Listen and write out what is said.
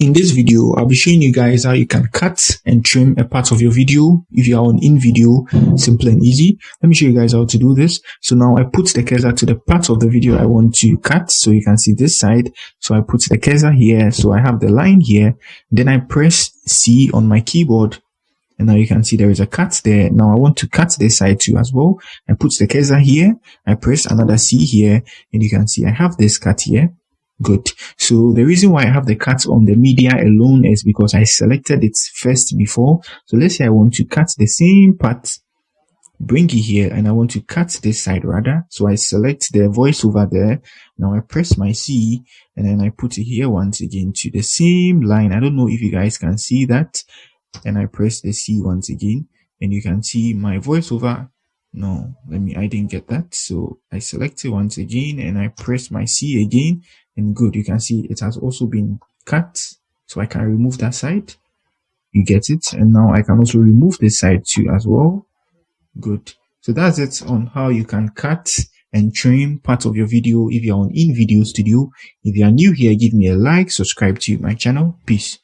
In this video, I'll be showing you guys how you can cut and trim a part of your video if you are on InVideo. Simple and easy. Let me show you guys how to do this. So now I put the cursor to the part of the video I want to cut, so you can see this side. So I put the cursor here, so I have the line here. Then I press C on my keyboard, and now you can see there is a cut there. Now I want to cut this side too as well. I put the cursor here, I press another C here, and you can see I have this cut here. Good. So the reason why I have the cut on the media alone is because I selected it first before. So let's say I want to cut the same part, bring it here, and I want to cut this side rather. So I select the voiceover there. Now I press my C, and then I put it here once again to the same line. I don't know if you guys can see that. And I press the C once again, and you can see my voiceover. No, I didn't get that. So I select it once again, and I press my C again. And good, you can see it has also been cut, so I can remove that side. You get it? And now I can also remove this side too as well. Good. So that's it on how you can cut and trim part of your video if you're on InVideo Studio. If you are new here, give me a like, subscribe to my channel. Peace.